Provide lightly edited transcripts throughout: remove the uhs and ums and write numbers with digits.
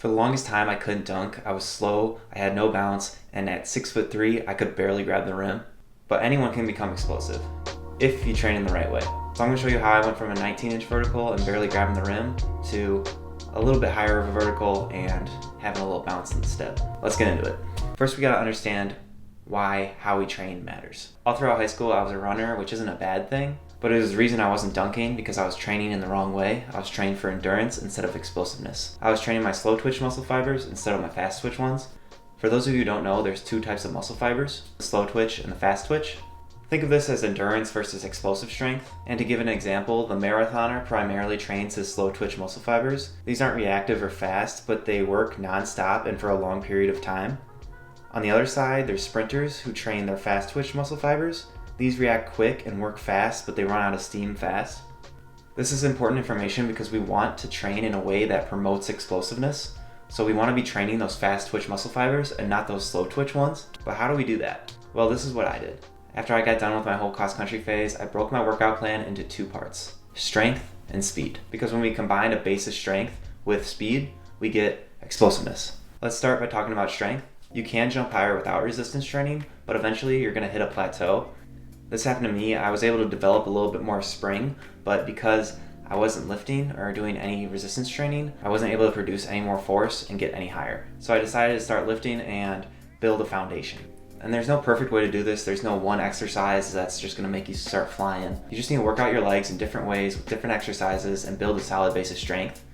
For the longest time, I couldn't dunk. I was slow, I had no bounce, and at 6'3", I could barely grab the rim. But anyone can become explosive if you train in the right way. So I'm going to show you how I went from a 19-inch vertical and barely grabbing the rim to a little bit higher of a vertical and having a little bounce in the step. Let's get into it. First, we got to understand how we train matters. All throughout high school, I was a runner, which isn't a bad thing, but it was the reason I wasn't dunking because I was training in the wrong way. I was training for endurance instead of explosiveness. I was training my slow twitch muscle fibers instead of my fast twitch ones. For those of you who don't know, there's two types of muscle fibers, the slow twitch and the fast twitch. Think of this as endurance versus explosive strength. And to give an example, the marathoner primarily trains his slow twitch muscle fibers. These aren't reactive or fast, but they work non-stop and for a long period of time. On the other side, there's sprinters who train their fast twitch muscle fibers. These react quick and work fast, but they run out of steam fast. This is important information because we want to train in a way that promotes explosiveness. So we want to be training those fast twitch muscle fibers and not those slow twitch ones. But how do we do that? Well, this is what I did. After I got done with my whole cross-country phase, I broke my workout plan into two parts, strength and speed. Because when we combine a base of strength with speed, we get explosiveness. Let's start by talking about strength. You can jump higher without resistance training, but eventually you're going to hit a plateau. This happened to me. I was able to develop a little bit more spring, but because I wasn't lifting or doing any resistance training, I wasn't able to produce any more force and get any higher. So I decided to start lifting and build a foundation. And there's no perfect way to do this. There's no one exercise that's just going to make you start flying. You just need to work out your legs in different ways with different exercises and build a solid base of strength.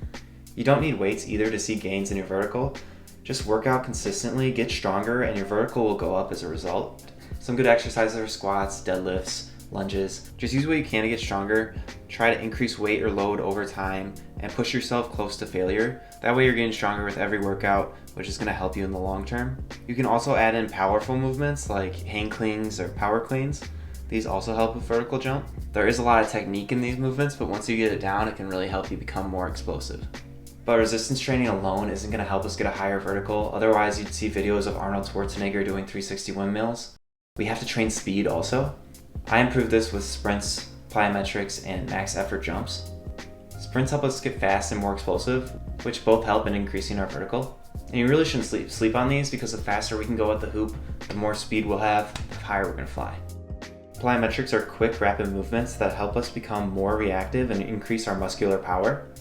You don't need weights either to see gains in your vertical. Just work out consistently, get stronger, and your vertical will go up as a result. Some good exercises are squats, deadlifts, lunges. Just use what you can to get stronger. Try to increase weight or load over time and push yourself close to failure. That way you're getting stronger with every workout, which is going to help you in the long term. You can also add in powerful movements like hang cleans or power cleans. These also help with vertical jump. There is a lot of technique in these movements, but once you get it down, it can really help you become more explosive. But resistance training alone isn't going to help us get a higher vertical. Otherwise, you'd see videos of Arnold Schwarzenegger doing 360 windmills. We have to train speed also. I improved this with sprints, plyometrics, and max effort jumps. Sprints help us get fast and more explosive, which both help in increasing our vertical. And you really shouldn't sleep on these because the faster we can go at the hoop, the more speed we'll have, the higher we're going to fly. Plyometrics are quick, rapid movements that help us become more reactive and increase our muscular power.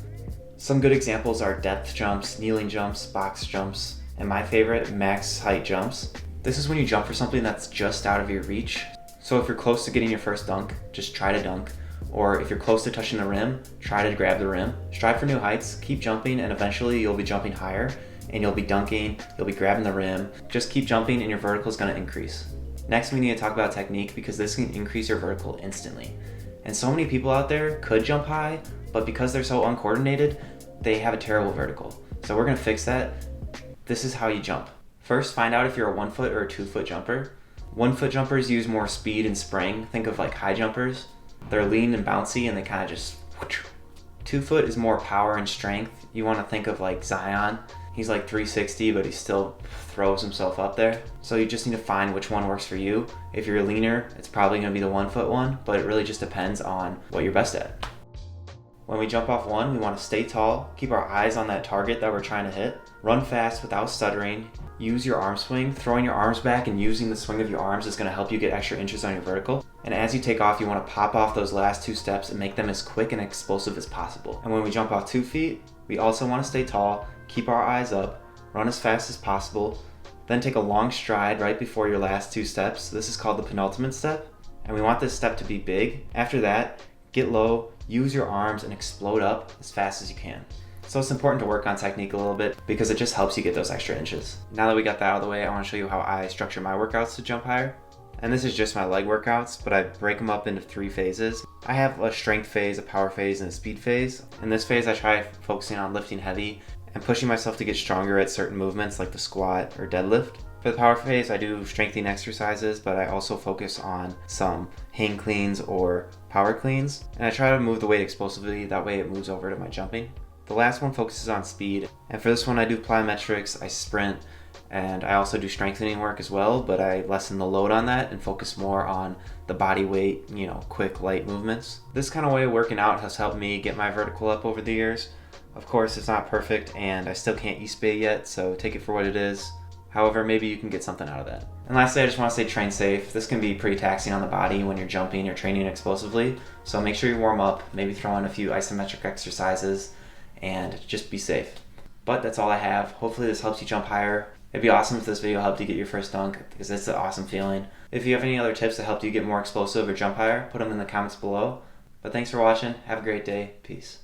Some good examples are depth jumps, kneeling jumps, box jumps, and my favorite, max height jumps. This is when you jump for something that's just out of your reach. So if you're close to getting your first dunk, just try to dunk. Or if you're close to touching the rim, try to grab the rim. Strive for new heights, keep jumping, and eventually you'll be jumping higher, and you'll be dunking, you'll be grabbing the rim. Just keep jumping and your vertical is going to increase. Next, we need to talk about technique because this can increase your vertical instantly. And so many people out there could jump high, but because they're so uncoordinated, they have a terrible vertical. So we're going to fix that. This is how you jump. First, find out if you're a 1 foot or a 2 foot jumper. 1 foot jumpers use more speed and spring. Think of like high jumpers. They're lean and bouncy and they kind of just... 2 foot is more power and strength. You want to think of like Zion. He's like 360, but he still throws himself up there. So you just need to find which one works for you. If you're leaner, it's probably going to be the 1 foot one, but it really just depends on what you're best at. When we jump off one, we want to stay tall, keep our eyes on that target that we're trying to hit, run fast without stuttering, use your arm swing. Throwing your arms back and using the swing of your arms is going to help you get extra inches on your vertical. And as you take off, you want to pop off those last 2 steps and make them as quick and explosive as possible. And when we jump off 2 feet, we also want to stay tall, keep our eyes up, run as fast as possible, then take a long stride right before your last 2 steps. This is called the penultimate step, and we want this step to be big. After that, get low, use your arms, and explode up as fast as you can. So it's important to work on technique a little bit because it just helps you get those extra inches. Now that we got that out of the way, I want to show you how I structure my workouts to jump higher. And this is just my leg workouts, but I break them up into 3 phases. I have a strength phase, a power phase, and a speed phase. In this phase, I try focusing on lifting heavy and pushing myself to get stronger at certain movements like the squat or deadlift. For the power phase, I do strengthening exercises, but I also focus on some hang cleans or power cleans. And I try to move the weight explosively, that way it moves over to my jumping. The last one focuses on speed, and for this one I do plyometrics, I sprint, and I also do strengthening work as well, but I lessen the load on that and focus more on the body weight, quick, light movements. This kind of way of working out has helped me get my vertical up over the years. Of course, it's not perfect, and I still can't East Bay yet, so take it for what it is. However, maybe you can get something out of that. And lastly, I just want to say train safe. This can be pretty taxing on the body when you're jumping or training explosively, so make sure you warm up, maybe throw in a few isometric exercises, and just be safe. But that's all I have. Hopefully this helps you jump higher. It'd be awesome if this video helped you get your first dunk, because it's an awesome feeling. If you have any other tips that helped you get more explosive or jump higher, put them in the comments below. But thanks for watching. Have a great day. Peace.